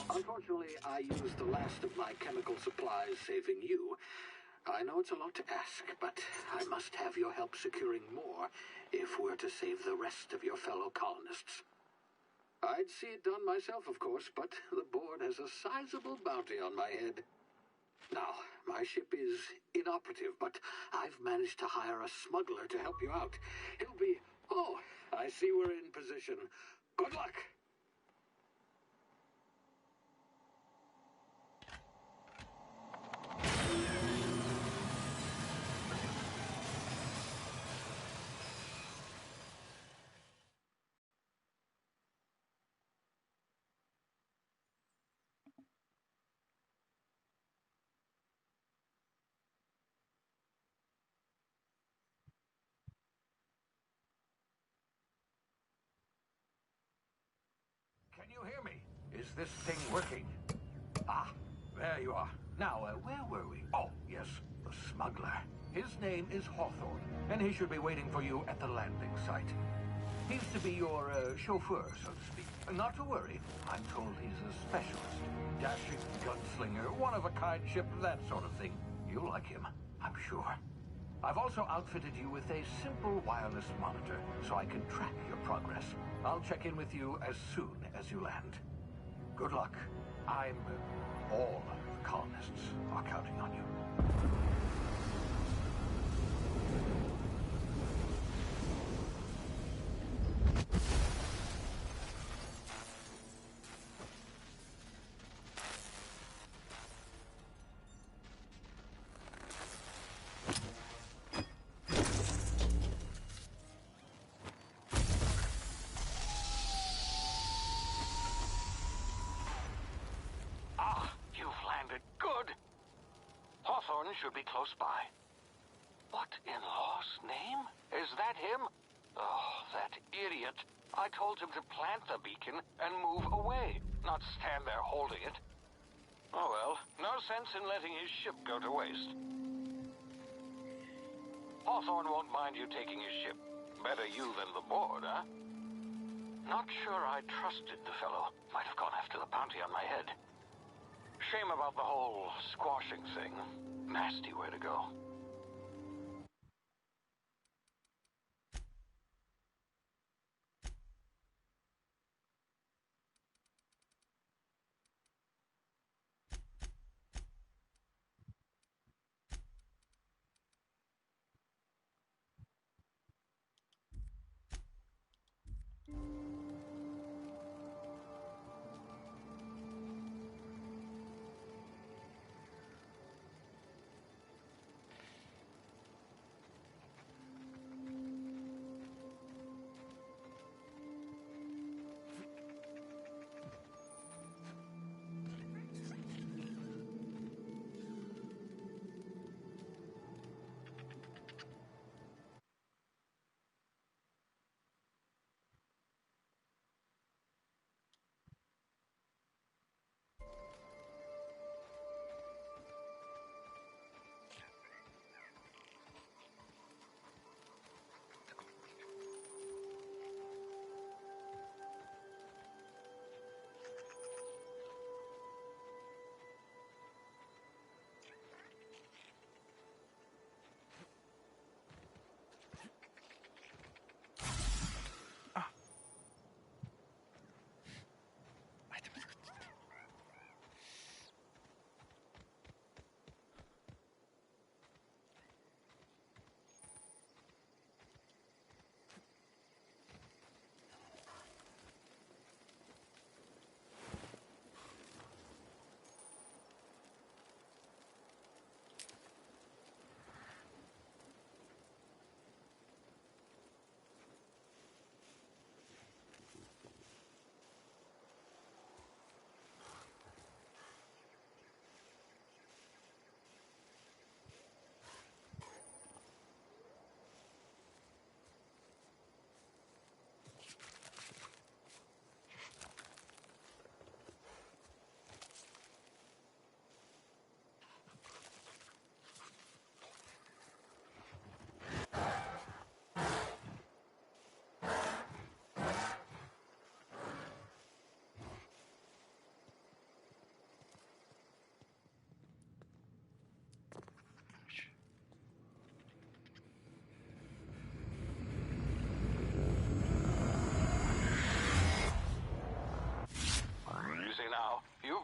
Unfortunately, I used the last of my chemical supplies saving you. I know it's a lot to ask, but I must have your help securing more if we're to save the rest of your fellow colonists. I'd see it done myself, of course, but the board has a sizable bounty on my head. Now, my ship is inoperative, but I've managed to hire a smuggler to help you out. He'll be... Oh, I see we're in position. Good luck! Can you hear me? Is this thing working? Ah, there you are. Now, where were we? Oh, yes, the smuggler. His name is Hawthorne, and he should be waiting for you at the landing site. He's to be your chauffeur, so to speak. Not to worry, I'm told he's a specialist. Dashing gunslinger, one-of-a-kind ship, that sort of thing. You'll like him, I'm sure. I've also outfitted you with a simple wireless monitor, so I can track your progress. I'll check in with you as soon as you land. Good luck. All the colonists are counting on you. Hawthorne should be close by. What in law's name? Is that him? Oh, that idiot. I told him to plant the beacon and move away, not stand there holding it. Oh well, no sense in letting his ship go to waste. Hawthorne won't mind you taking his ship. Better you than the board, huh? Not sure I trusted the fellow. Might have gone after the bounty on my head. Shame about the whole squashing thing. Nasty way to go.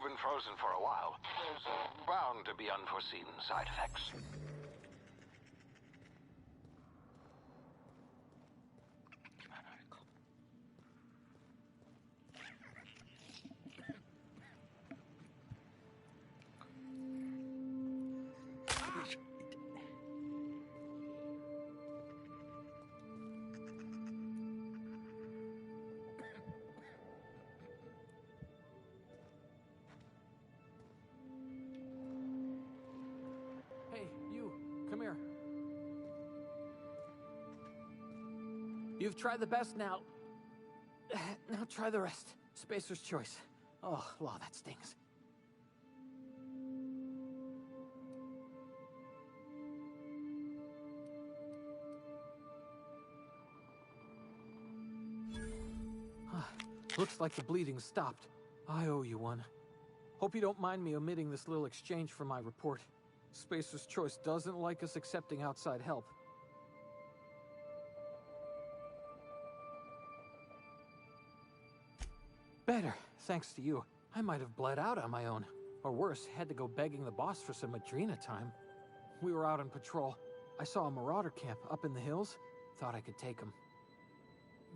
You've been frozen for a while. There's bound to be unforeseen side effects. Come here. You've tried the best now. Now try the rest. Spacer's choice. Oh, law, that stings. Looks like the bleeding stopped. I owe you one. Hope you don't mind me omitting this little exchange from my report. Spacer's Choice doesn't like us accepting outside help. Better, thanks to you. I might have bled out on my own. Or worse, had to go begging the boss for some Adrena time. We were out on patrol. I saw a marauder camp up in the hills. Thought I could take him.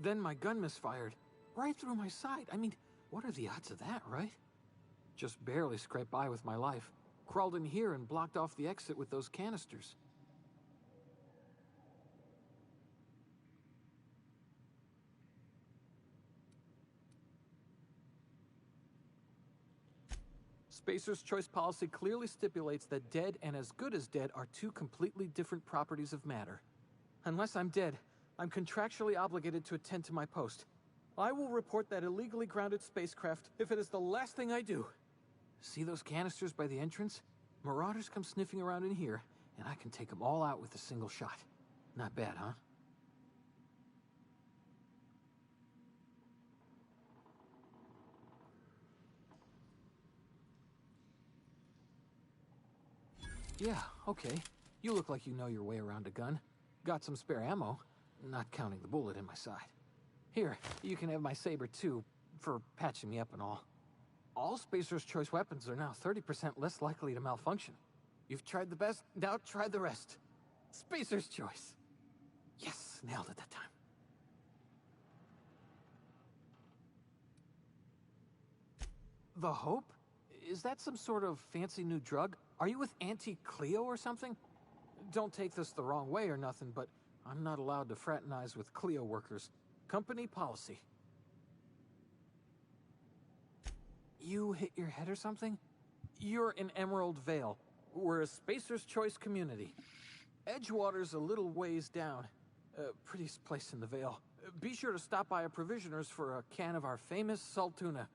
Then my gun misfired. Right through my side. I mean, what are the odds of that, right? Just barely scraped by with my life. Crawled in here and blocked off the exit with those canisters. Spacer's Choice policy clearly stipulates that dead and as good as dead are two completely different properties of matter. Unless I'm dead, I'm contractually obligated to attend to my post. I will report that illegally grounded spacecraft if it is the last thing I do. See those canisters by the entrance? Marauders come sniffing around in here, and I can take them all out with a single shot. Not bad, huh? Yeah, okay. You look like you know your way around a gun. Got some spare ammo, not counting the bullet in my side. Here, you can have my saber too, for patching me up and all. All Spacer's Choice weapons are now 30% less likely to malfunction. You've tried the best, now try the rest. Spacer's Choice. Yes, nailed it that time. The Hope? Is that some sort of fancy new drug? Are you with Auntie Cleo or something? Don't take this the wrong way or nothing, but I'm not allowed to fraternize with Cleo workers. Company policy. You hit your head or something? You're in Emerald Vale. We're a Spacer's Choice community. Edgewater's a little ways down. Prettiest place in the Vale. Be sure to stop by a provisioner's for a can of our famous salt tuna.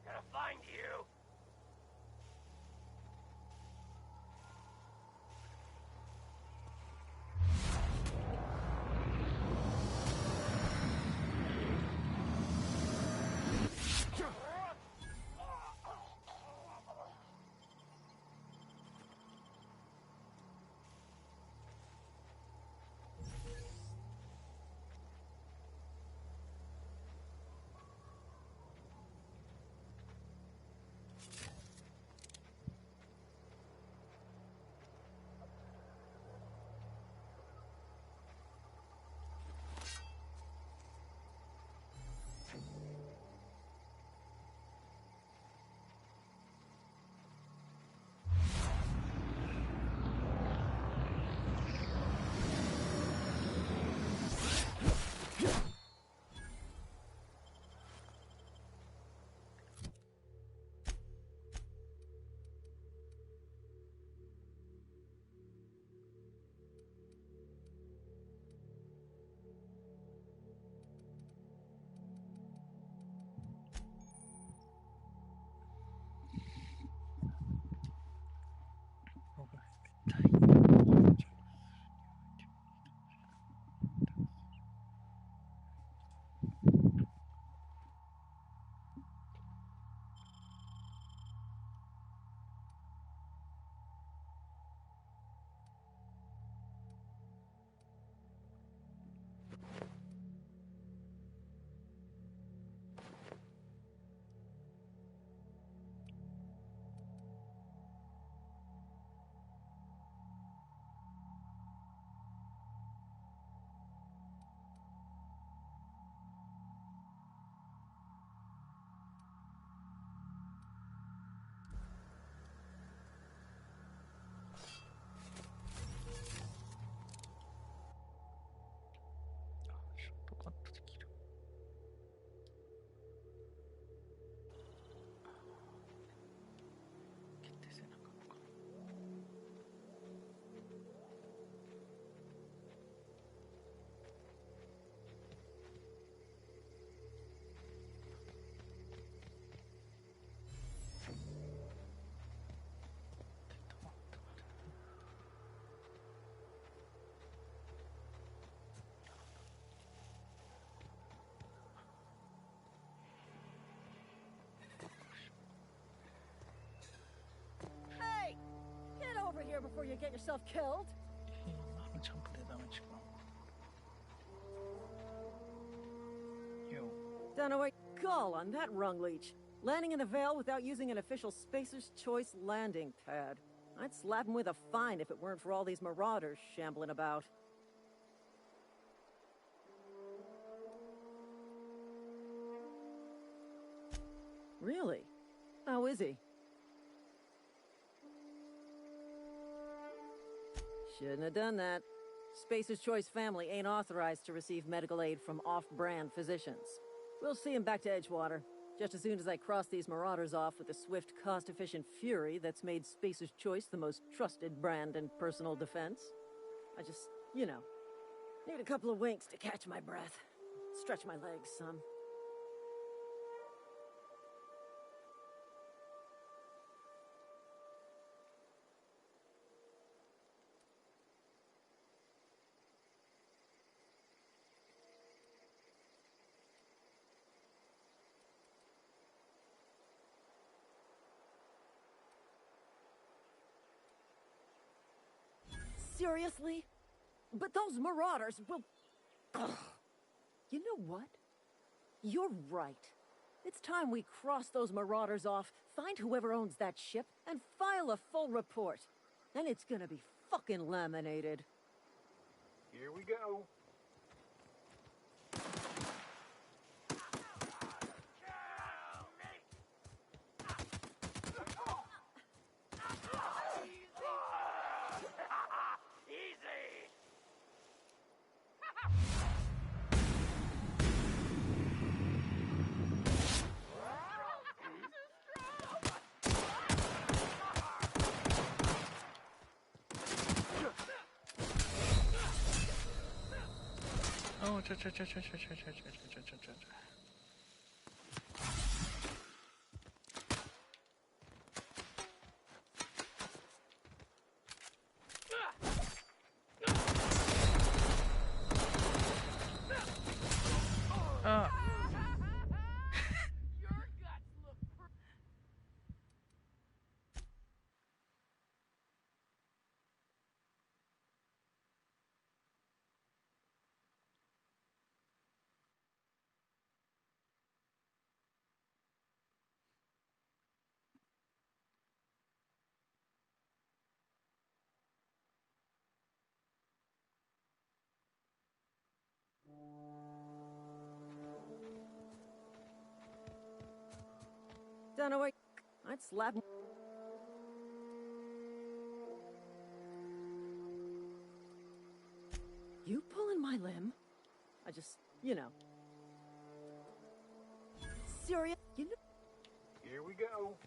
Gonna find you. Here before you get yourself killed. Done away gall on that rung leech. Landing in the Vale without using an official Spacer's Choice landing pad. I'd slap him with a fine if it weren't for all these marauders shambling about. Really? How is he? Shouldn't have done that. Spacer's Choice family ain't authorized to receive medical aid from off-brand physicians. We'll see him back to Edgewater. Just as soon as I cross these marauders off with the swift, cost-efficient fury that's made Spacer's Choice the most trusted brand in personal defense, I just, need a couple of winks to catch my breath. Stretch my legs some. Seriously? But those marauders will... Ugh. You know what? You're right. It's time we cross those marauders off, find whoever owns that ship, and file a full report. Then it's gonna be fucking laminated. Here we go. Oh, Dunaway, I'd slap... You pulling my limb? I just, Serious? Here we go.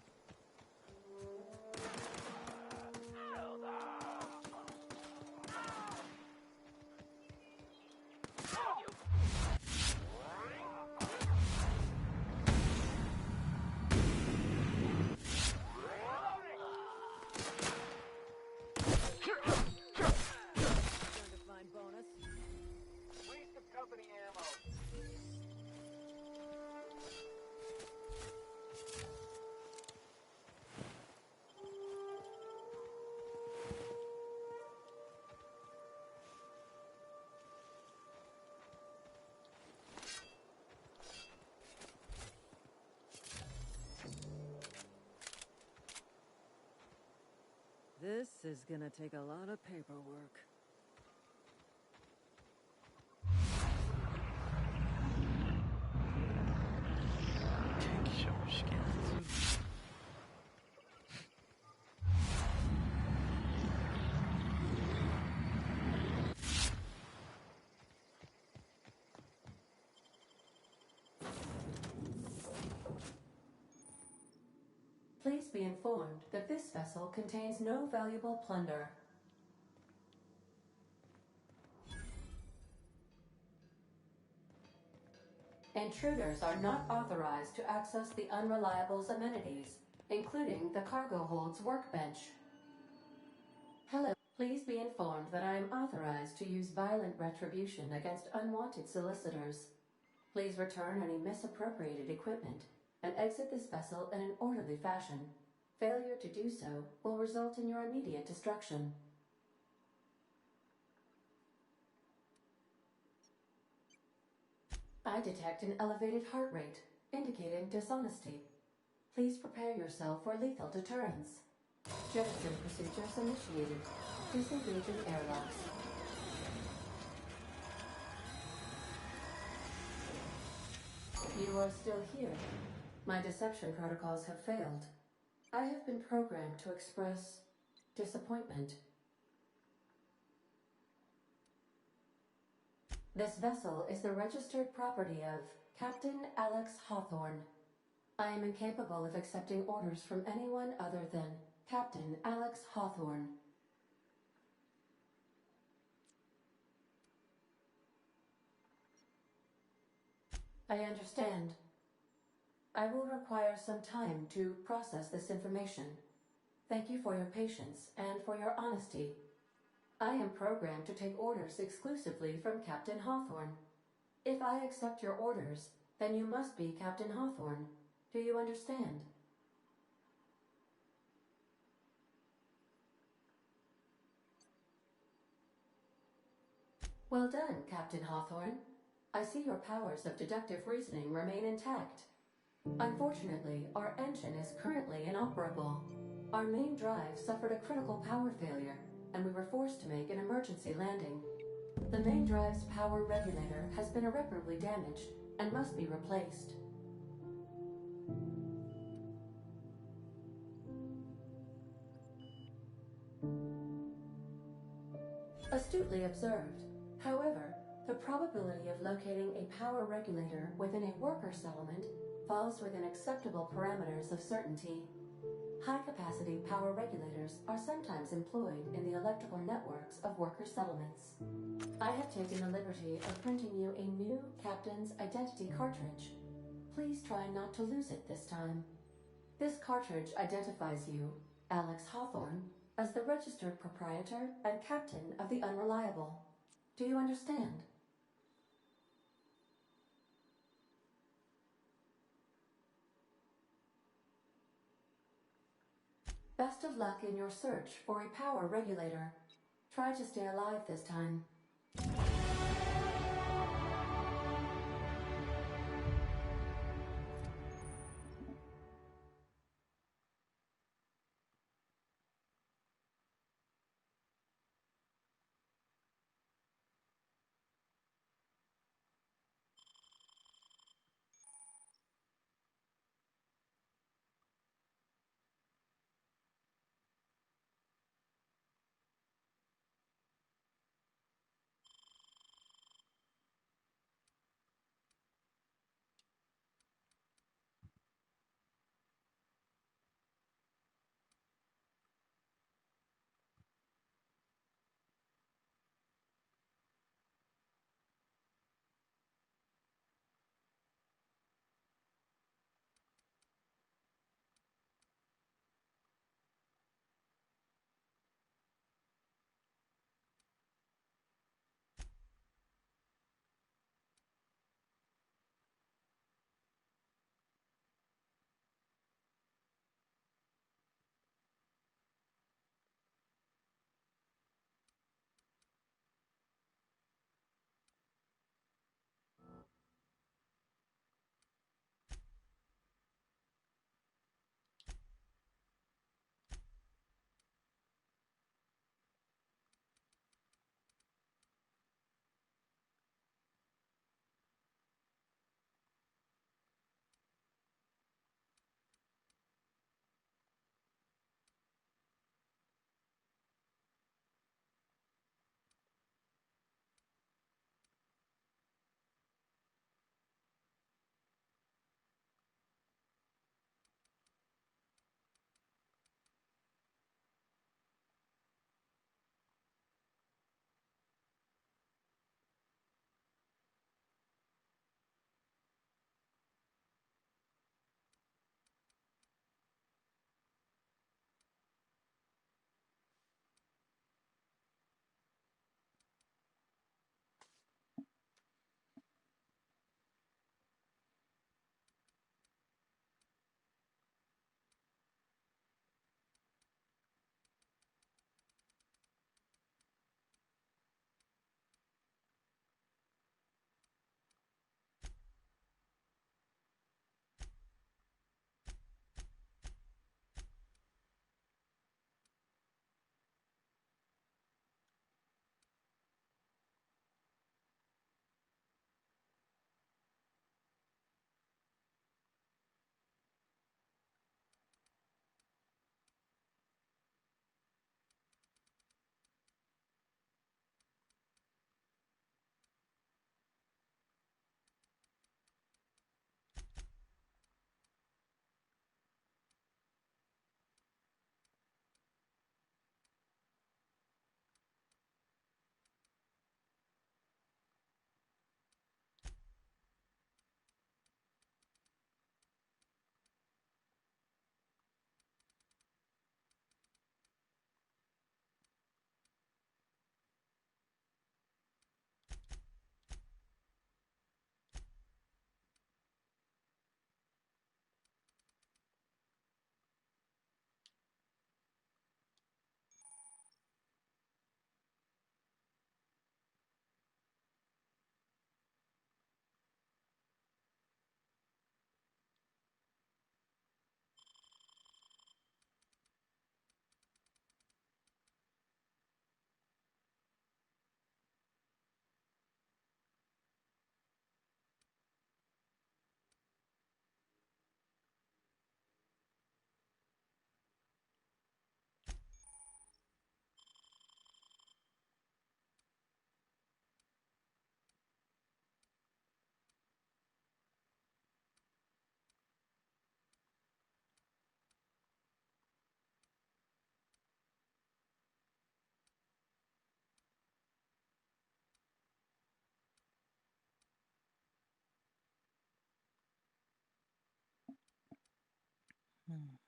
This is gonna take a lot of paperwork. Please be informed that this vessel contains no valuable plunder. Intruders are not authorized to access the Unreliable's amenities, including the cargo hold's workbench. Hello. Please be informed that I am authorized to use violent retribution against unwanted solicitors. Please return any misappropriated equipment and exit this vessel in an orderly fashion. Failure to do so will result in your immediate destruction. I detect an elevated heart rate, indicating dishonesty. Please prepare yourself for lethal deterrence. Jettison procedures initiated. Disengaging airlocks. You are still here. My deception protocols have failed. I have been programmed to express disappointment. This vessel is the registered property of Captain Alex Hawthorne. I am incapable of accepting orders from anyone other than Captain Alex Hawthorne. I understand. I will require some time to process this information. Thank you for your patience and for your honesty. I am programmed to take orders exclusively from Captain Hawthorne. If I accept your orders, then you must be Captain Hawthorne. Do you understand? Well done, Captain Hawthorne. I see your powers of deductive reasoning remain intact. Unfortunately, our engine is currently inoperable. Our main drive suffered a critical power failure, and we were forced to make an emergency landing. The main drive's power regulator has been irreparably damaged and must be replaced. Astutely observed. However, the probability of locating a power regulator within a worker settlement falls within acceptable parameters of certainty. High-capacity power regulators are sometimes employed in the electrical networks of worker settlements. I have taken the liberty of printing you a new Captain's Identity cartridge. Please try not to lose it this time. This cartridge identifies you, Alex Hawthorne, as the registered proprietor and captain of the Unreliable. Do you understand? Best of luck in your search for a power regulator. Try to stay alive this time. うん。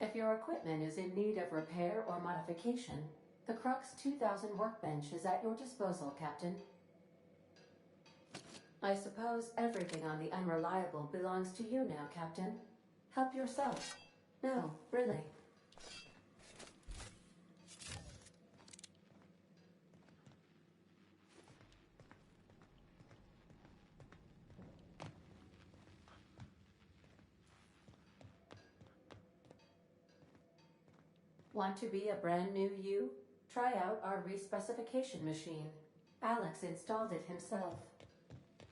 If your equipment is in need of repair or modification, the Crux 2000 workbench is at your disposal, Captain. I suppose everything on the Unreliable belongs to you now, Captain. Help yourself. No, really. Want to be a brand new you? Try out our respecification machine. Alex installed it himself,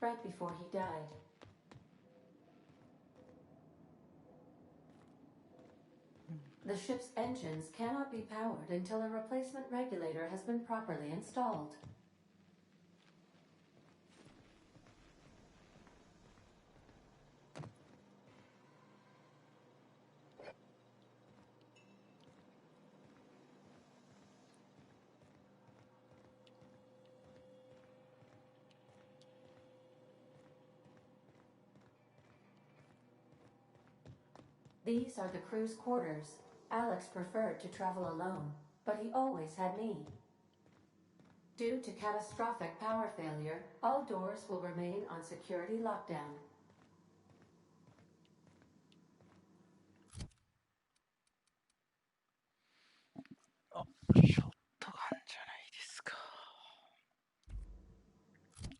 right before he died. The ship's engines cannot be powered until a replacement regulator has been properly installed. These are the crew's quarters. Alex preferred to travel alone, but he always had me. Due to catastrophic power failure, all doors will remain on security lockdown. あ、ショットガンじゃないですか。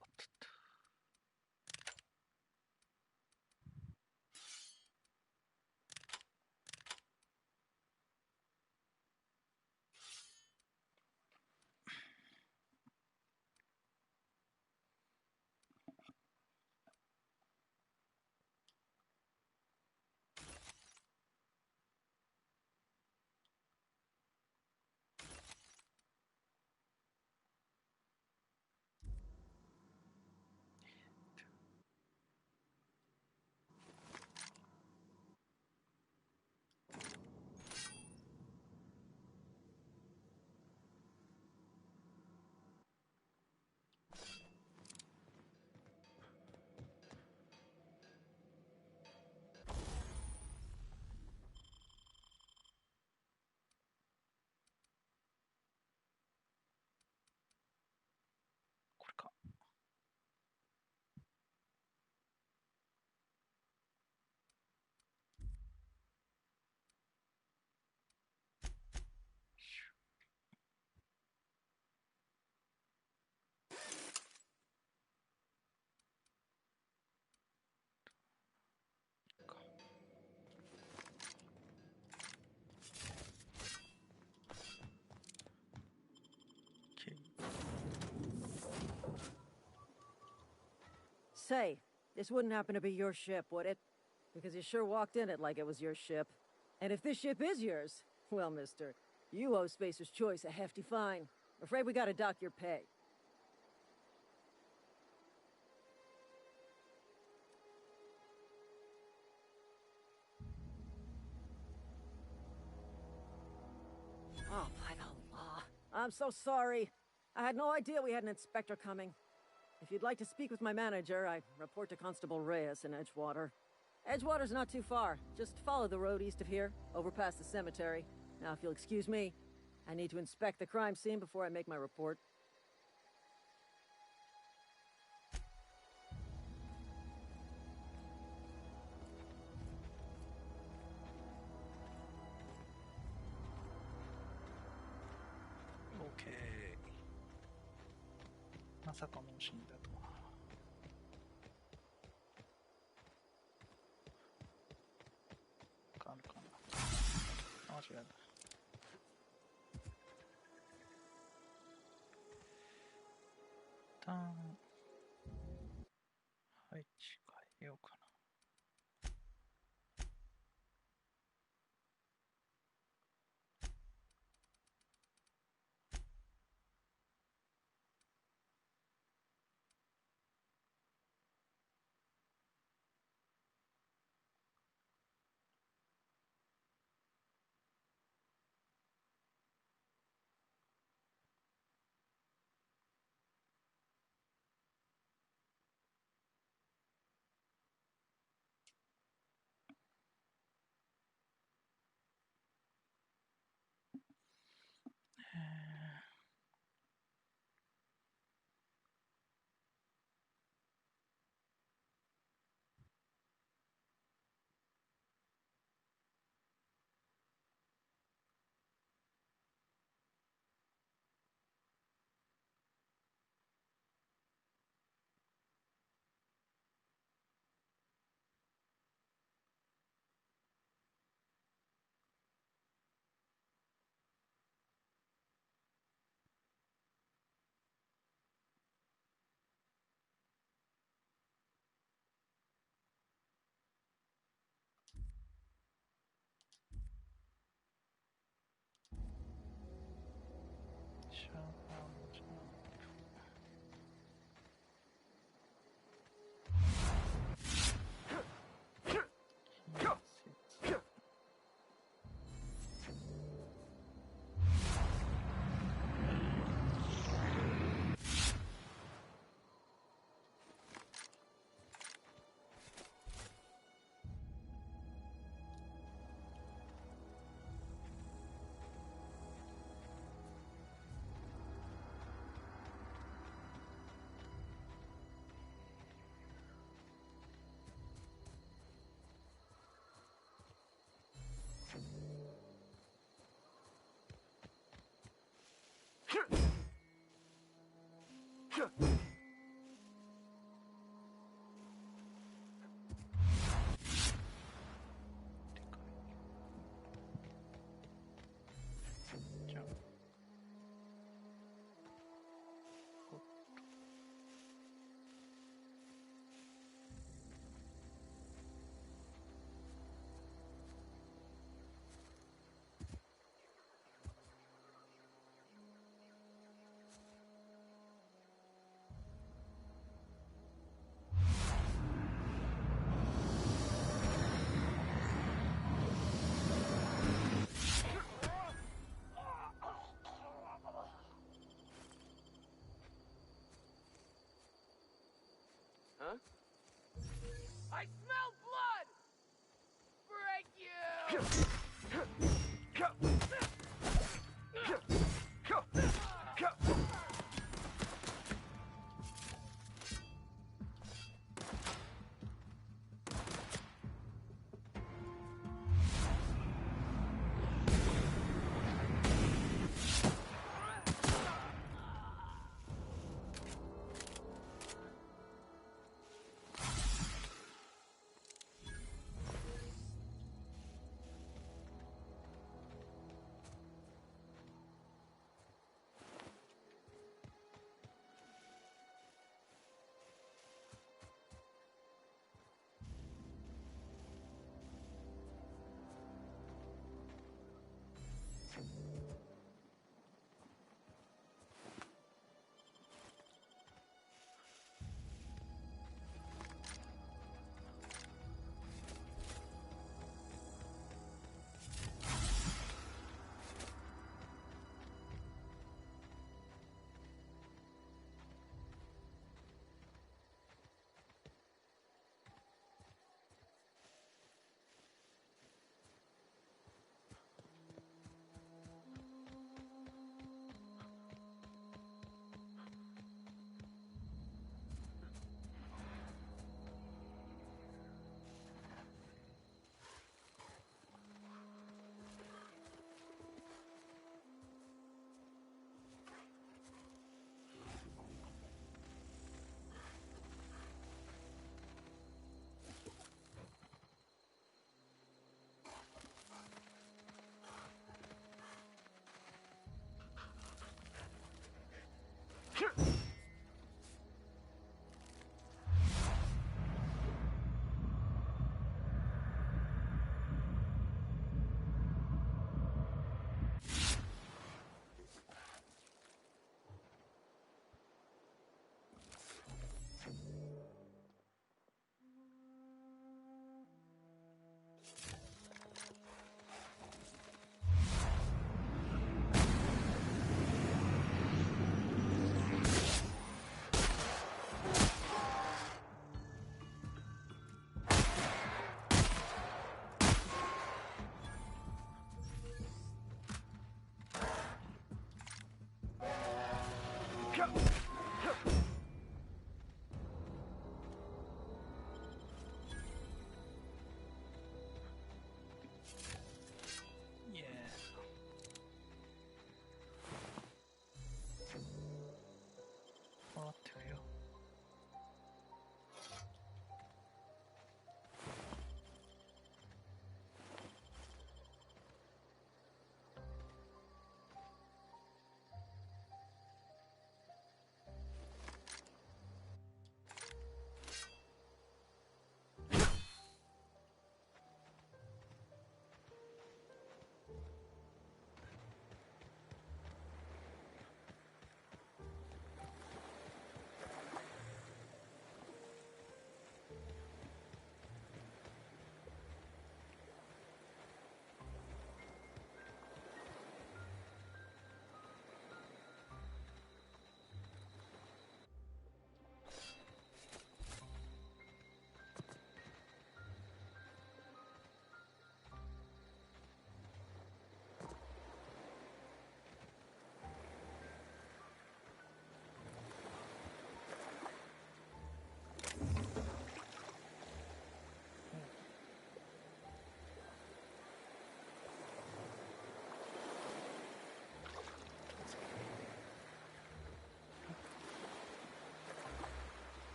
おっとっと。これか。Say, this wouldn't happen to be your ship, would it? Because you sure walked in it like it was your ship. And if this ship is yours, well, mister, you owe Spacer's Choice a hefty fine. Afraid we gotta dock your pay. Oh, by the law. I'm so sorry. I had no idea we had an inspector coming. If you'd like to speak with my manager, I report to Constable Reyes in Edgewater. Edgewater's not too far. Just follow the road east of here, over past the cemetery. Now, if you'll excuse me, I need to inspect the crime scene before I make my report. OK。まさかもう死んだとは。旦配置変えようかな。シャーパンジャンI smell blood! Break you!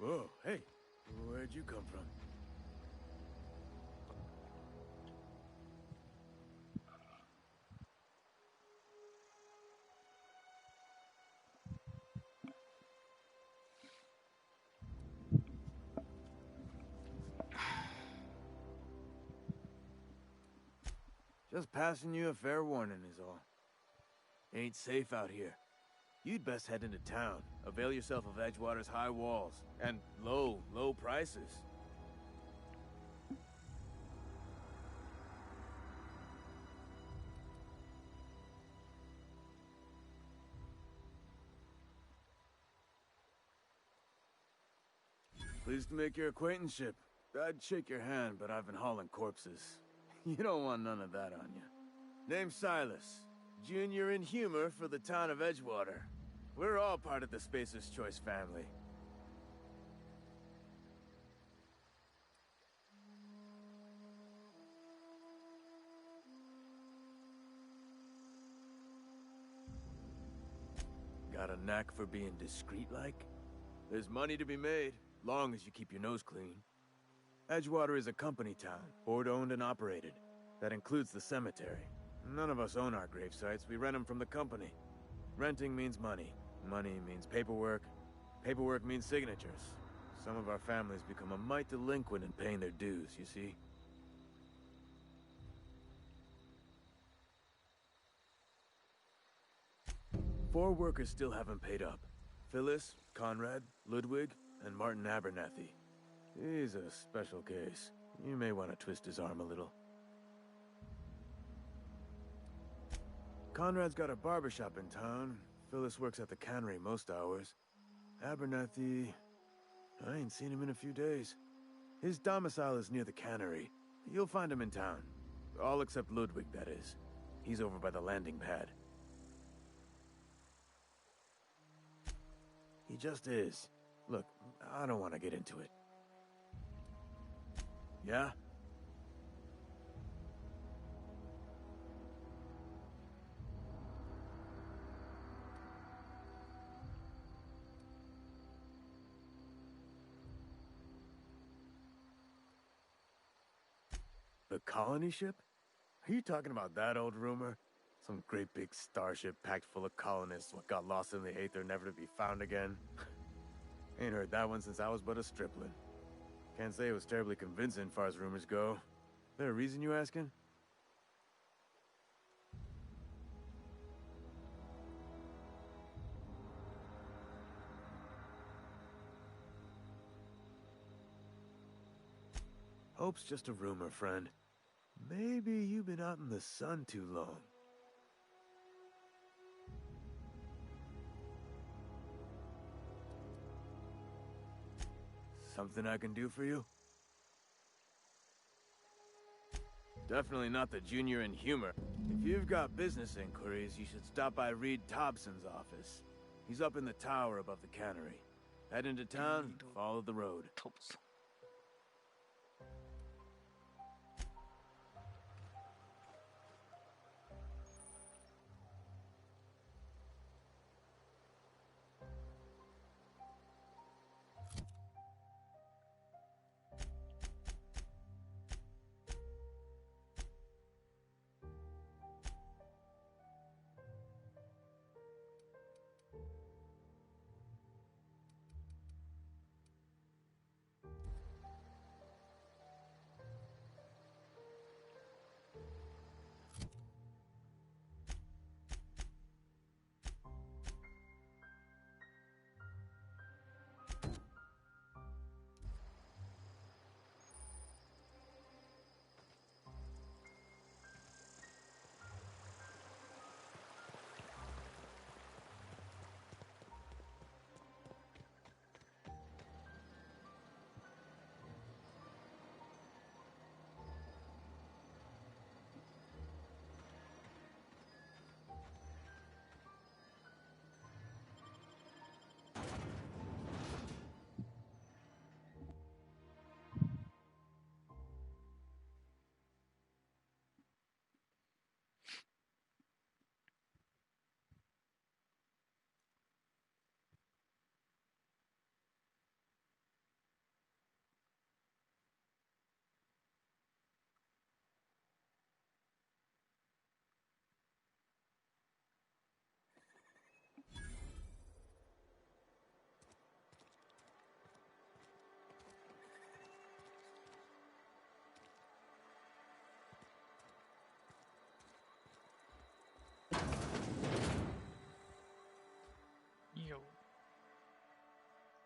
Whoa, hey, where'd you come from? Just passing you a fair warning is all. Ain't safe out here. You'd best head into town. Avail yourself of Edgewater's high walls. And low prices. Pleased to make your acquaintanceship. I'd shake your hand, but I've been hauling corpses. You don't want none of that on you. Name's Silas. Junior in humor for the town of Edgewater. We're all part of the Spacer's Choice family. Got a knack for being discreet-like? There's money to be made, long as you keep your nose clean. Edgewater is a company town, board-owned and operated. That includes the cemetery. None of us own our grave sites, we rent them from the company. Renting means money. Money means paperwork. Paperwork means signatures. Some of our families become a mite delinquent in paying their dues, you see? Four workers still haven't paid up. Phyllis, Conrad, Ludwig, and Martin Abernathy. He's a special case. You may want to twist his arm a little. Conrad's got a barbershop in town. Phyllis works at the cannery most hours. Abernathy... I ain't seen him in a few days. His domicile is near the cannery. You'll find him in town. All except Ludwig, that is. He's over by the landing pad. He just is. Look, I don't want to get into it. Yeah? The colony ship? Are you talking about that old rumor? Some great big starship packed full of colonists what got lost in the aether never to be found again? Ain't heard that one since I was but a stripling. Can't say it was terribly convincing far as rumors go. There a reason you asking? Hope's just a rumor, friend. Maybe you've been out in the sun too long. Something I can do for you? Definitely not the junior in humor. If you've got business inquiries, you should stop by Reed Thompson's office. He's up in the tower above the cannery. Head into town, follow the road. 톱스.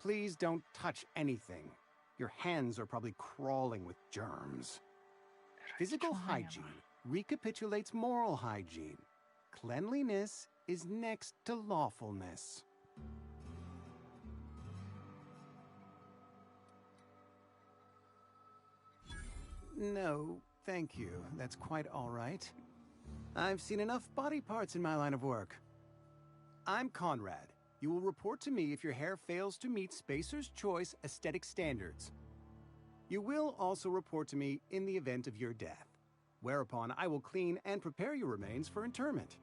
Please don't touch anything. Your hands are probably crawling with germs. Physical hygiene recapitulates moral hygiene. Cleanliness is next to lawfulness. No, thank you. That's quite all right. I've seen enough body parts in my line of work. I'm Conrad. You will report to me if your hair fails to meet Spacer's Choice aesthetic standards. You will also report to me in the event of your death, whereupon I will clean and prepare your remains for interment.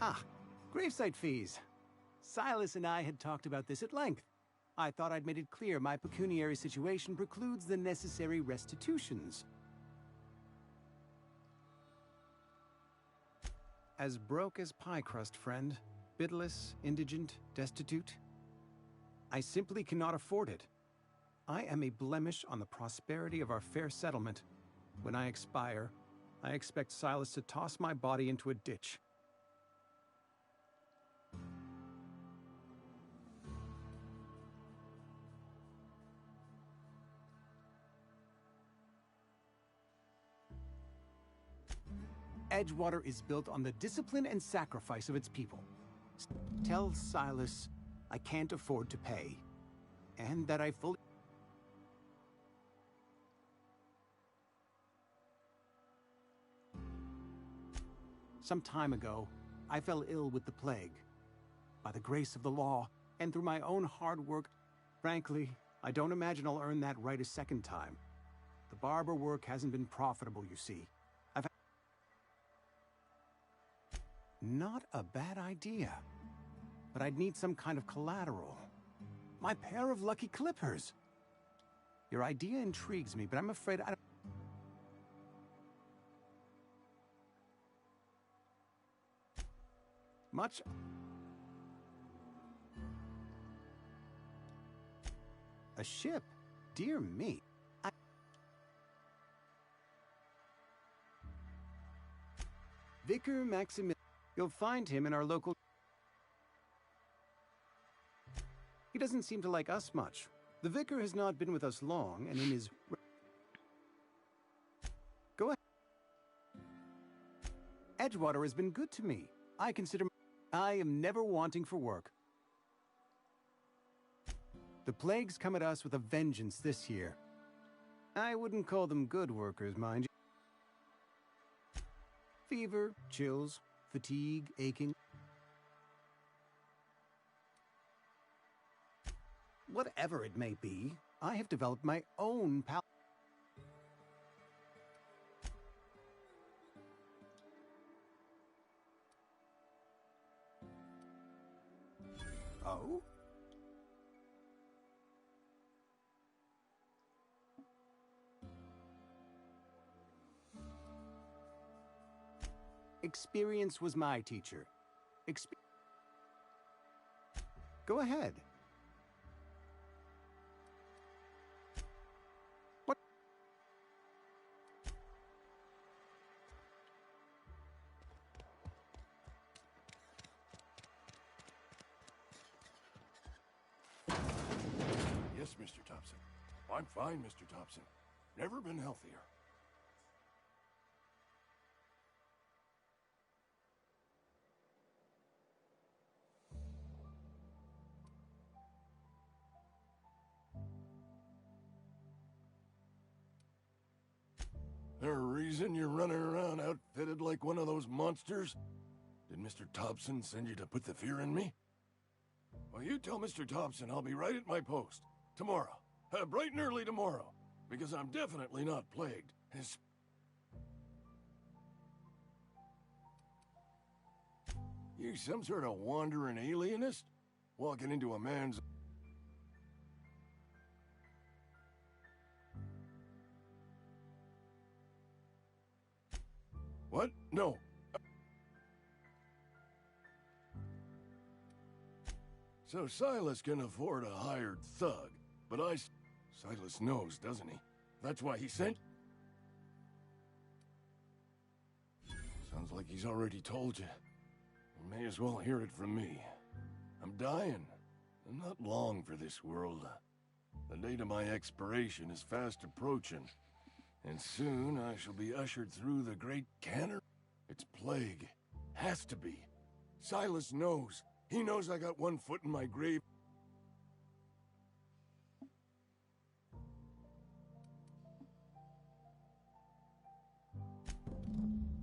Ah, gravesite fees. Silas and I had talked about this at length. I thought I'd made it clear my pecuniary situation precludes the necessary restitutions. As broke as pie crust, friend. Bidless, indigent, destitute. I simply cannot afford it. I am a blemish on the prosperity of our fair settlement. When I expire, I expect Silas to toss my body into a ditch. Edgewater is built on the discipline and sacrifice of its people. Tell Silas I can't afford to pay, and that I fully... Some time ago, I fell ill with the plague. By the grace of the law, and through my own hard work, frankly, I don't imagine I'll earn that right a second time. The barber work hasn't been profitable, you see. Not a bad idea. But I'd need some kind of collateral. My pair of lucky clippers. Your idea intrigues me, but I'm afraid I don't... Much... A ship? Dear me. Vicar Maximilian. You'll find him in our local... He doesn't seem to like us much. The vicar has not been with us long, and in his... Go ahead. Edgewater has been good to me. I consider... I am never wanting for work. The plagues come at us with a vengeance this year. I wouldn't call them good workers, mind you. Fever, chills, fatigue, aching. Whatever it may be, I have developed my own palate. Oh? Experience was my teacher. Go ahead. What? Yes, Mr. Thompson. I'm fine, Mr. Thompson. Never been healthier. There a reason you're running around outfitted like one of those monsters? Did Mr. Thompson send you to put the fear in me? Well, you tell Mr. Thompson I'll be right at my post. Tomorrow. Bright and early tomorrow. Because I'm definitely not plagued. You some sort of wandering alienist? Walking into a man's... What? No. So Silas can afford a hired thug, but Silas knows, doesn't he? That's why he sent... Sounds like he's already told you. You may as well hear it from me. I'm dying. I'm not long for this world. The date of my expiration is fast approaching. And soon I shall be ushered through the great canner. It's plague. Has to be. Silas knows. He knows I got one foot in my grave.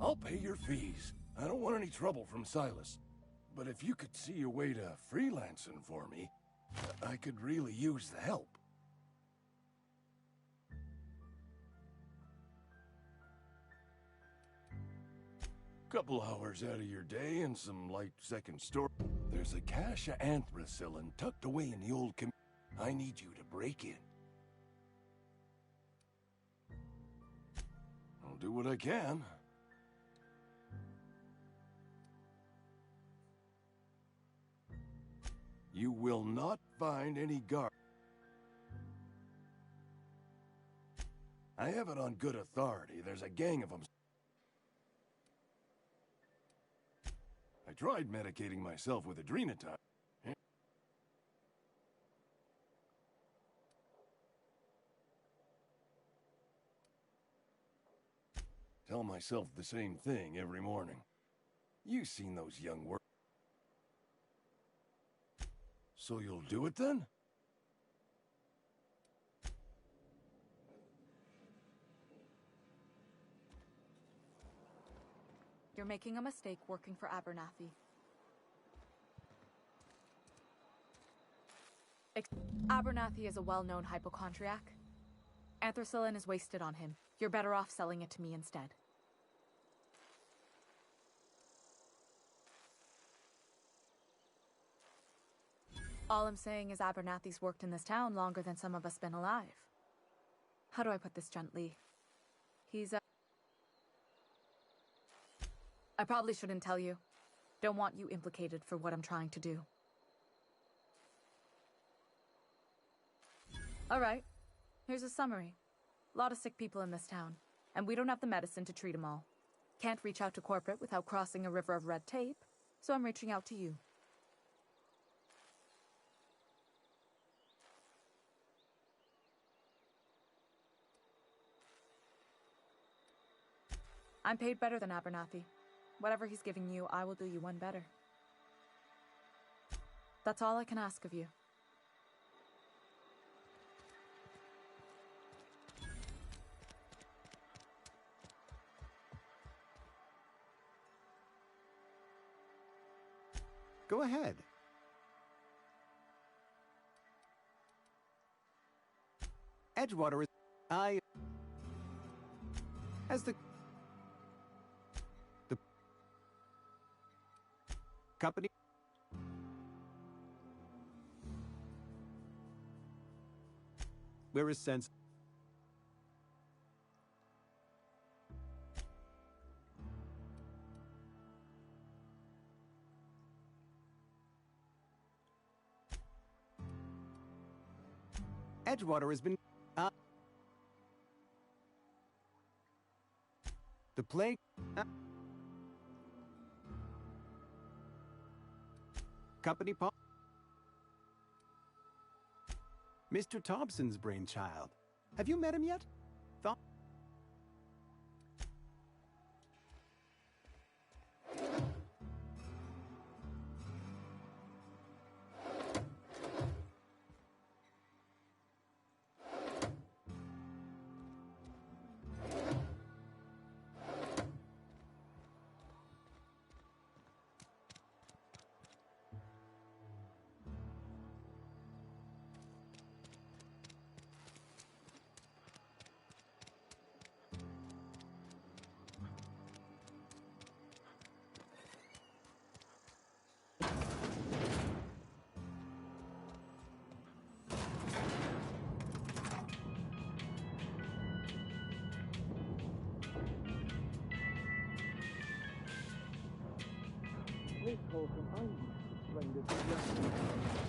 I'll pay your fees. I don't want any trouble from Silas. But if you could see a way to freelancing for me, I could really use the help. Couple hours out of your day and some light second story. There's a cache of anthracillin tucked away in the old I need you to break in. I'll do what I can. You will not find any guard. I have it on good authority. There's a gang of them. I tried medicating myself with adrenotide. Tell myself the same thing every morning. You've seen those young work. So you'll do it then? You're making a mistake working for Abernathy. Abernathy is a well-known hypochondriac. Anthracillin is wasted on him. You're better off selling it to me instead. All I'm saying is Abernathy's worked in this town longer than some of us been alive. How do I put this gently? He's I probably shouldn't tell you. Don't want you implicated for what I'm trying to do. Alright, here's a summary. A lot of sick people in this town, and we don't have the medicine to treat them all. Can't reach out to corporate without crossing a river of red tape, so I'm reaching out to you. I'm paid better than Abernathy. Whatever he's giving you, I will do you one better. That's all I can ask of you. Go ahead. Edgewater is... As the company... Where is sense... Edgewater has been... The plague... Company Paul... Mr. Thompson's brainchild. Have you met him yet?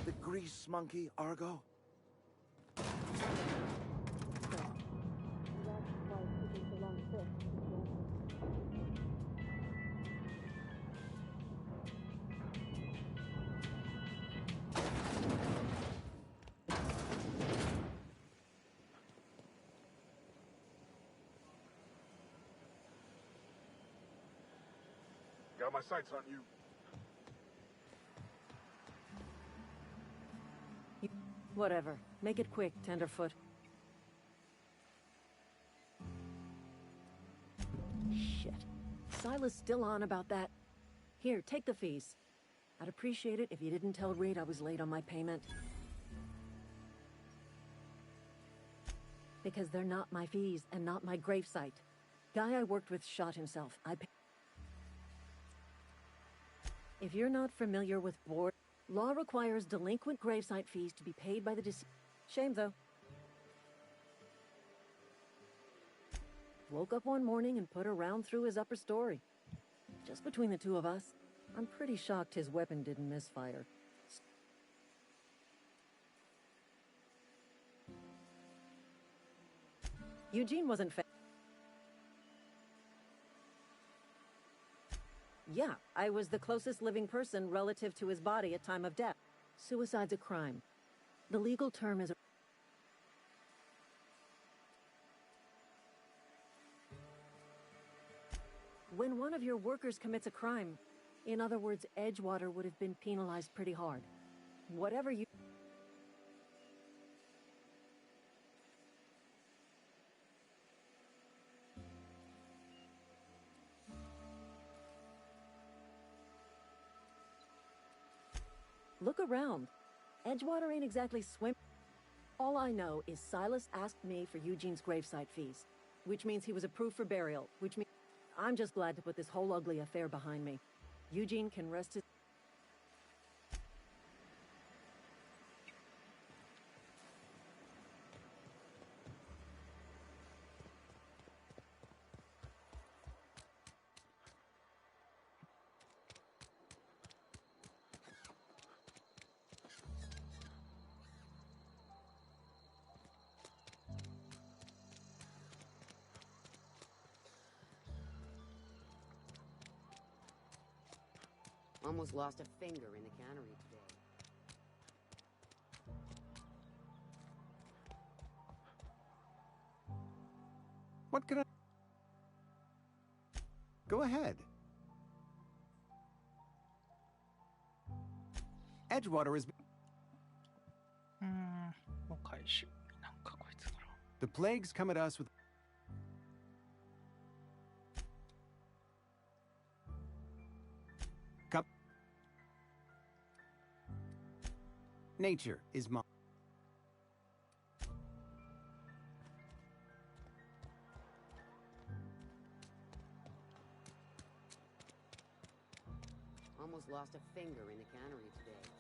The grease monkey, Argo? Got my sights on you. Whatever. Make it quick, Tenderfoot. Shit. Silas still on about that. Here, take the fees. I'd appreciate it if you didn't tell Reed I was late on my payment. Because they're not my fees and not my gravesite. Guy I worked with shot himself. If you're not familiar with board, law requires delinquent gravesite fees to be paid by the deceased. Shame, though. Woke up one morning and put a round through his upper story. Just between the two of us, I'm pretty shocked his weapon didn't misfire. Eugene wasn't Yeah, I was the closest living person relative to his body at time of death. Suicide's a crime. The legal term is when one of your workers commits a crime, in other words, Edgewater would have been penalized pretty hard. Whatever you... Look around. Edgewater ain't exactly swim. All I know is Silas asked me for Eugene's gravesite fees, which means he was approved for burial, which means I'm just glad to put this whole ugly affair behind me. Eugene can rest his... Almost lost a finger in the cannery today. What can I... Go ahead. Edgewater is... もう回収。なんかこいつから。The plagues come at us with... Come... Nature is my... Almost lost a finger in the cannery today.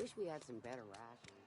Wish we had some better rations.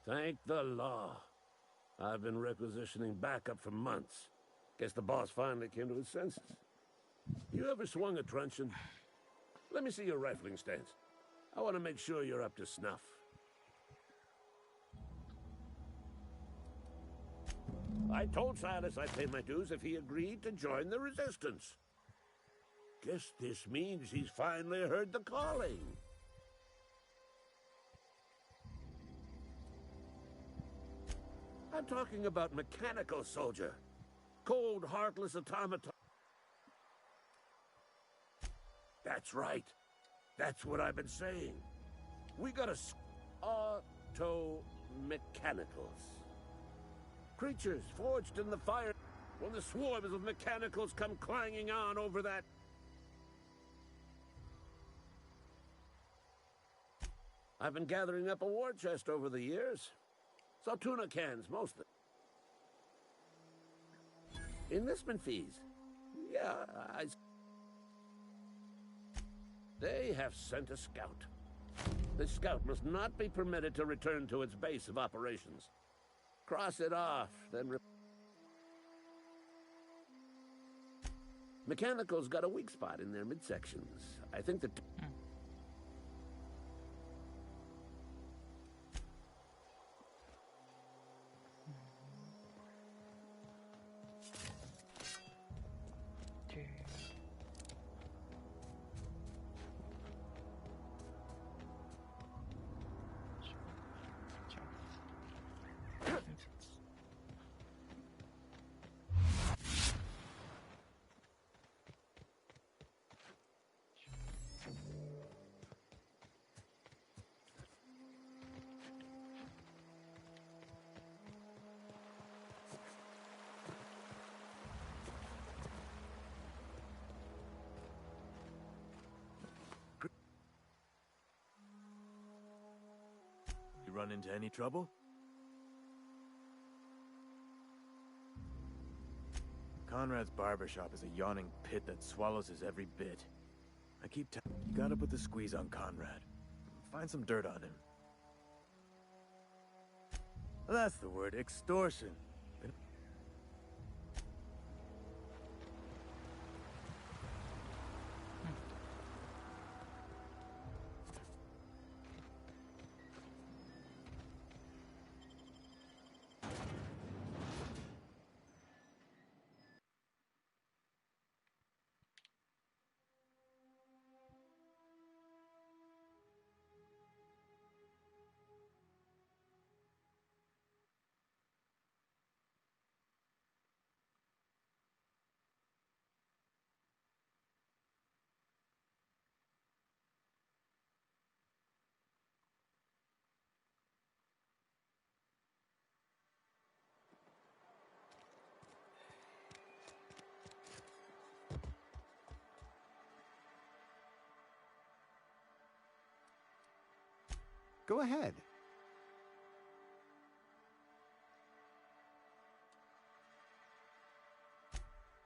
Thank the law. I've been requisitioning backup for months. Guess the boss finally came to his senses. You ever swung a truncheon? Let me see your rifling stance. I want to make sure you're up to snuff. I told Silas I'd pay my dues if he agreed to join the resistance. Guess this means he's finally heard the calling. I'm talking about mechanical soldier. Cold, heartless automaton. That's right. That's what I've been saying. We got auto-mechanicals. Creatures forged in the fire. When the swarms of mechanicals come clanging on over that... I've been gathering up a war chest over the years. Saw tuna cans, mostly. Enlistment fees. Yeah, They have sent a scout. The scout must not be permitted to return to its base of operations. Cross it off, then... Mechanicals got a weak spot in their midsections. I think that... Run into any trouble? Conrad's barbershop is a yawning pit that swallows his every bit. I keep telling you, gotta put the squeeze on Conrad. Find some dirt on him. That's the word, extortion. Go ahead.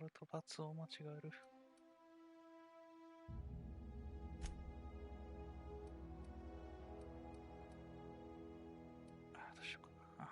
丸と×を間違える。どうしようかな。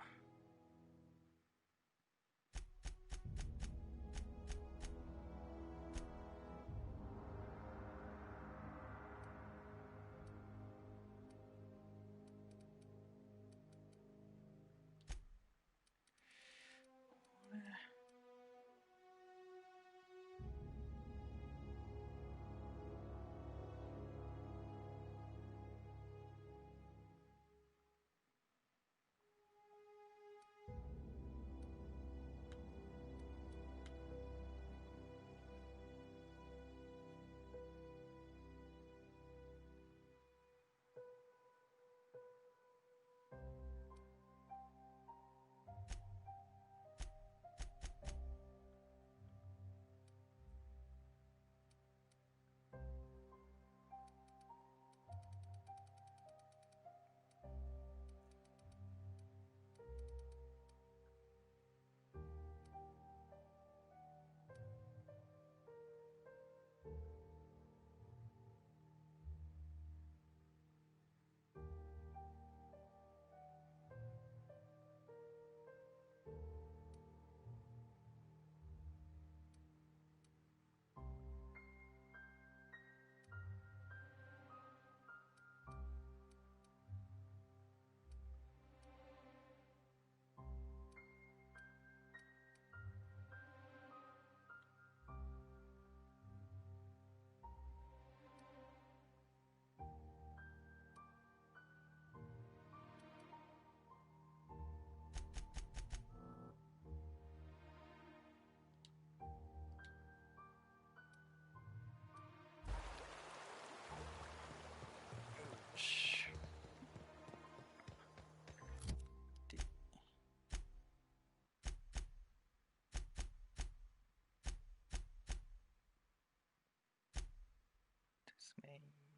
メイ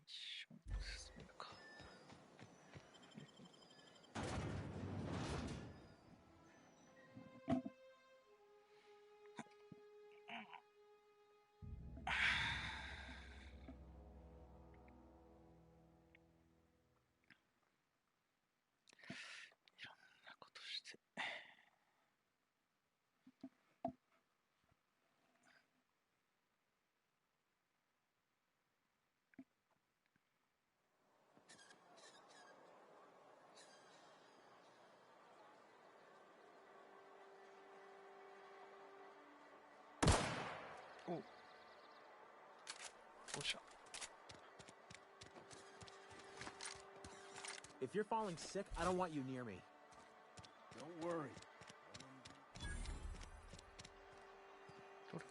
ション進めるか。いろんなことして。お、どうした？ If you're falling sick, I don't want you near me. Don't worry. 取る？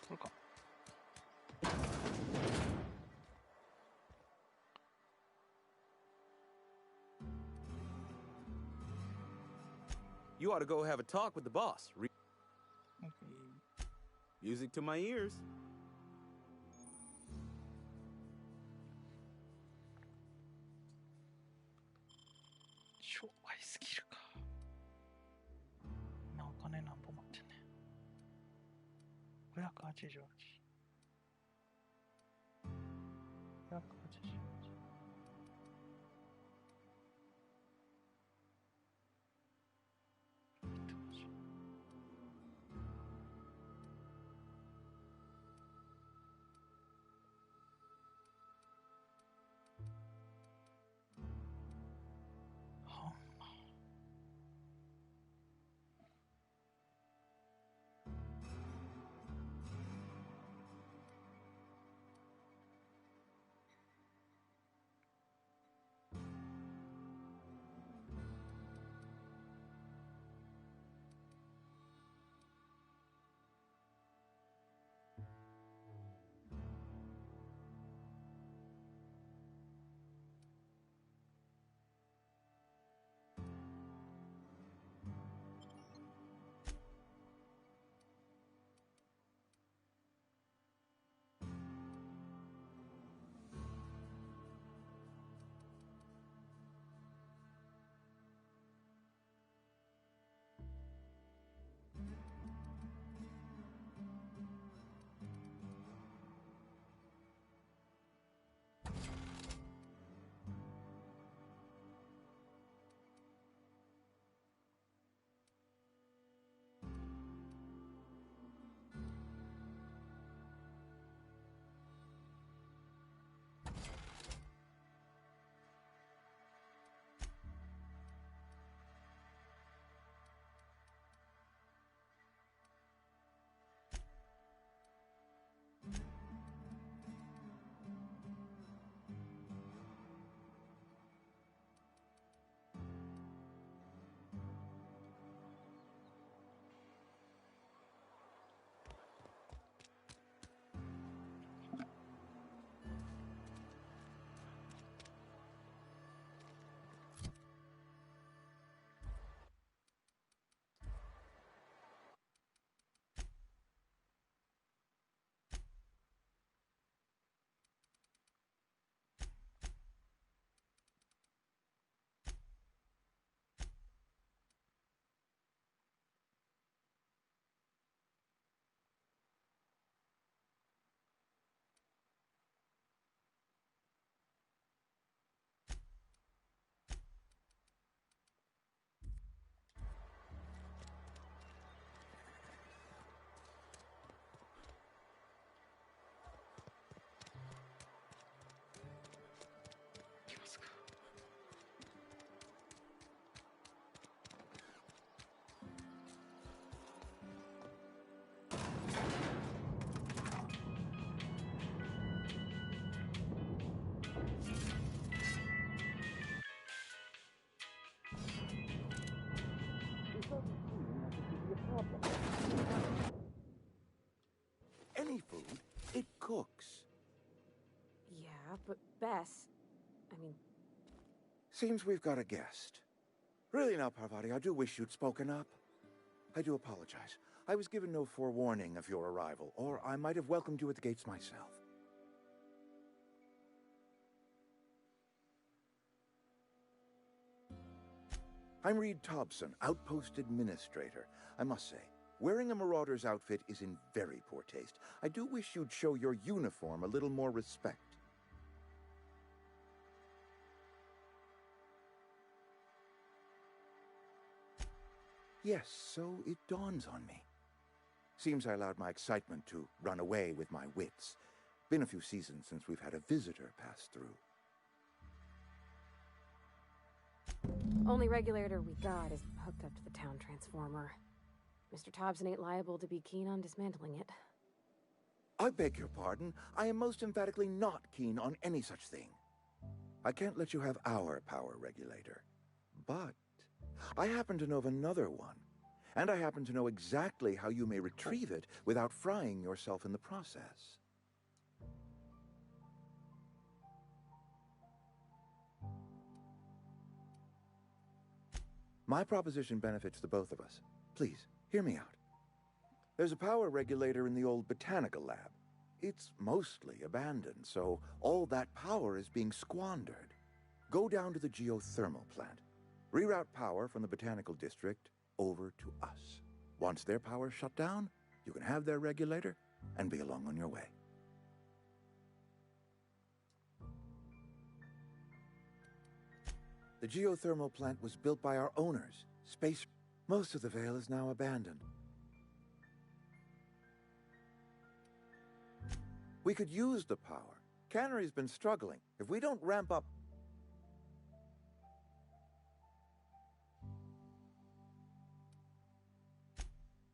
取るか。You ought to go have a talk with the boss. Okay. Music to my ears. 商売スキルか。今お金何本持ってんねん。588。588。cooks. Yeah, but Bess... I mean... Seems we've got a guest. Really now, Parvati, I do wish you'd spoken up. I do apologize. I was given no forewarning of your arrival, or I might have welcomed you at the gates myself. I'm Reed Thompson, Outpost Administrator. I must say, wearing a Marauder's outfit is in very poor taste. I do wish you'd show your uniform a little more respect. Yes, so it dawns on me. Seems I allowed my excitement to run away with my wits. Been a few seasons since we've had a visitor pass through. Only regulator we got is hooked up to the town transformer. Mr. Thompson ain't liable to be keen on dismantling it. I beg your pardon. I am most emphatically not keen on any such thing. I can't let you have our power regulator. But I happen to know of another one. And I happen to know exactly how you may retrieve it without frying yourself in the process. My proposition benefits the both of us. Please, hear me out. There's a power regulator in the old botanical lab. It's mostly abandoned, so all that power is being squandered. Go down to the geothermal plant. Reroute power from the botanical district over to us. Once their power's shut down, you can have their regulator and be along on your way. The geothermal plant was built by our owners, Space. Most of the Vale is now abandoned. We could use the power. Cannery's been struggling. If we don't ramp up...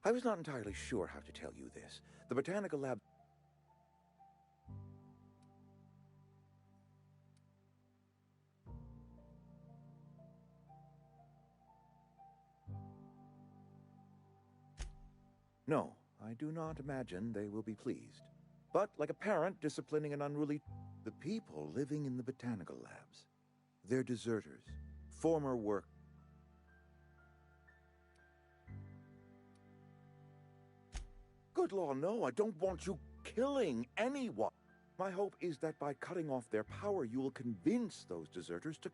I was not entirely sure how to tell you this. The botanical lab... No, I do not imagine they will be pleased. But like a parent disciplining an unruly... The people living in the botanical labs. They're deserters, former work... Good law, no, I don't want you killing anyone. My hope is that by cutting off their power, you will convince those deserters to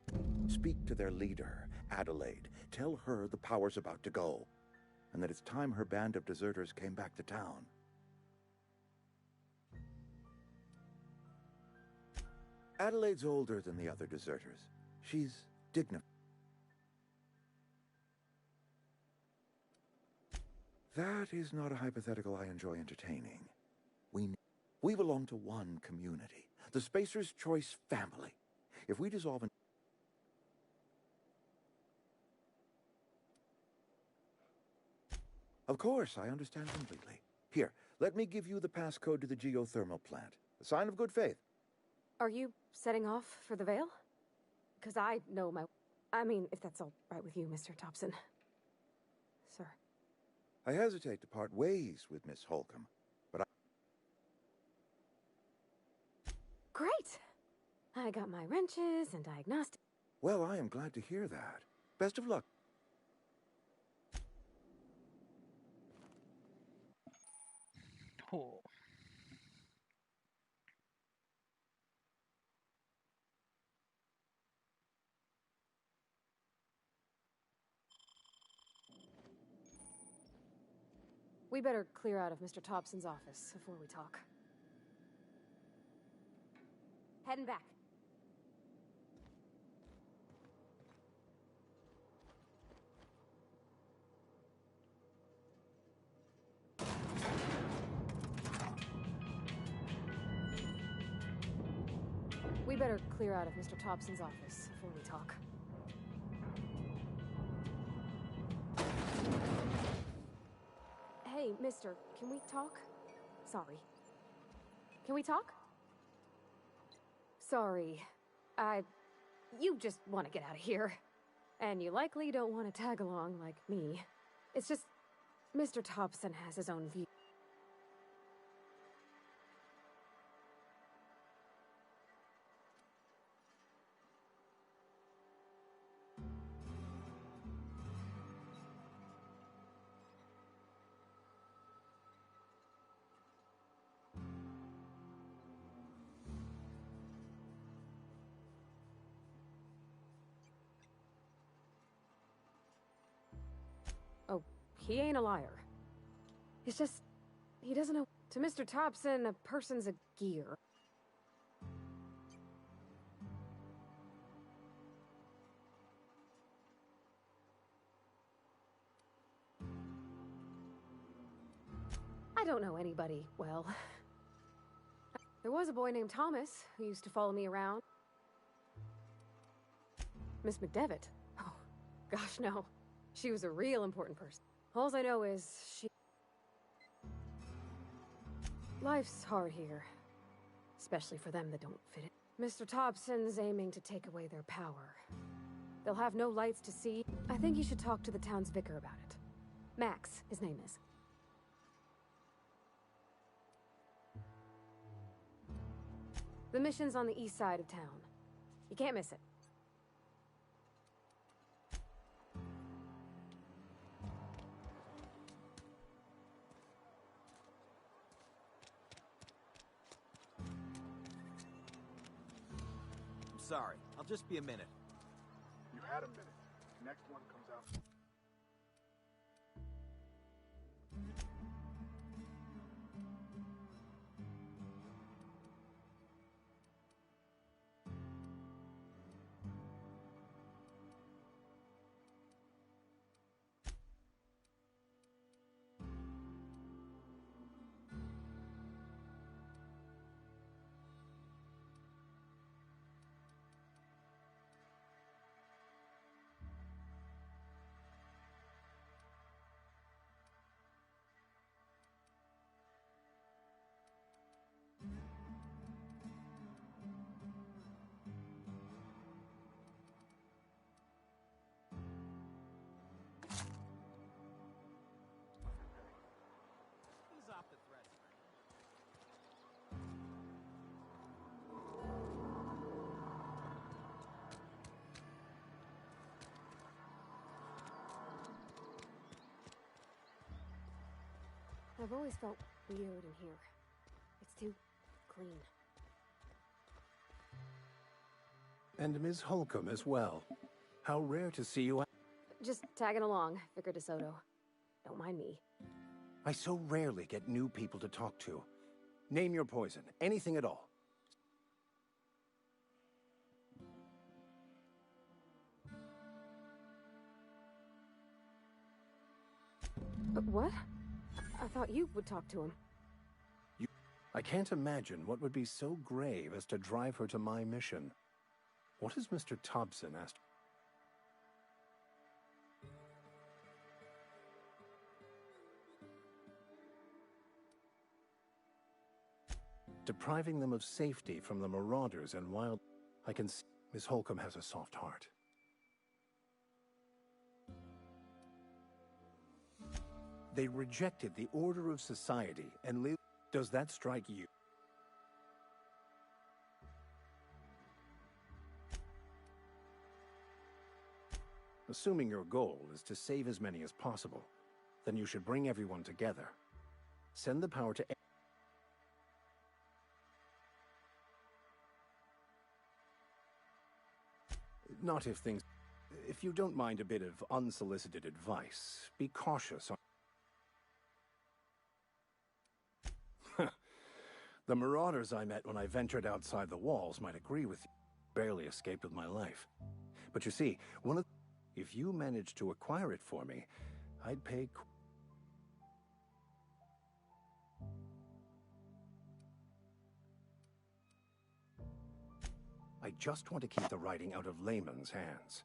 speak to their leader, Adelaide. Tell her the power's about to go, and that it's time her band of deserters came back to town. Adelaide's older than the other deserters. She's dignified. That is not a hypothetical I enjoy entertaining. We belong to one community, the Spacer's Choice family. If we dissolve an... Of course, I understand completely. Here, let me give you the passcode to the geothermal plant. A sign of good faith. Are you setting off for the Vale? Because I know my... I mean, if that's all right with you, Mr. Thompson. Sir. I hesitate to part ways with Miss Holcomb, but I... Great! I got my wrenches and diagnostic... Well, I am glad to hear that. Best of luck. Oh. We better clear out of Mr. Thompson's office before we talk. Heading back. We better clear out of Mr. Thompson's office before we talk. Hey, mister, can we talk? Sorry. Can we talk? Sorry. You just want to get out of here. And you likely don't want to tag along like me. It's just, Mr. Thompson has his own view. he ain't a liar. It's just, he doesn't know. To Mr. Thompson, a person's a gear. I don't know anybody well. There was a boy named Thomas who used to follow me around. Miss McDevitt? Oh, gosh, no. She was a real important person. All I know is she... Life's hard here. Especially for them that don't fit in. Mr. Thompson's aiming to take away their power. They'll have no lights to see. I think you should talk to the town's vicar about it. Max, his name is. The mission's on the east side of town. You can't miss it. I'm sorry. I'll just be a minute. You had a minute. Next one comes out. I've always felt weird in here. It's too clean. And Ms. Holcomb as well. How rare to see you. Just tagging along, Vicar DeSoto. Don't mind me. I so rarely get new people to talk to. Name your poison, anything at all. What? I thought you would talk to him. I can't imagine what would be so grave as to drive her to my mission. What has Mr. Thompson asked? Depriving them of safety from the marauders and wild... I can see Miss Holcomb has a soft heart. They rejected the order of society and lived... Does that strike you? Assuming your goal is to save as many as possible, then you should bring everyone together. Send the power to... Not if things... If you don't mind a bit of unsolicited advice, be cautious on... The marauders I met when I ventured outside the walls might agree with you. Barely escaped with my life. But you see, if you managed to acquire it for me, I'd pay... I just want to keep the writing out of layman's hands.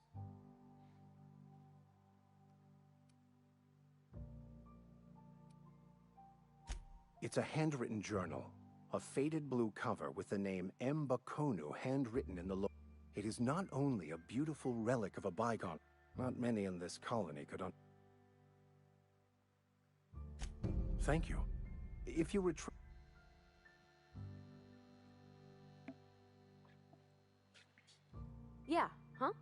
It's a handwritten journal. A faded blue cover with the name M. Bakonu handwritten in the logo. It is not only a beautiful relic of a bygone. Not many in this colony could Thank you. If you retrieve... Yeah, huh?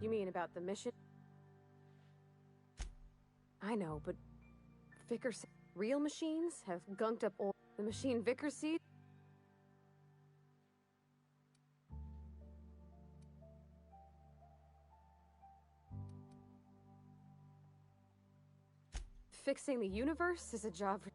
You mean about the mission? I know, but... Vicar... Real machines have gunked up all... The machine Vicar sees? Fixing the universe is a job for...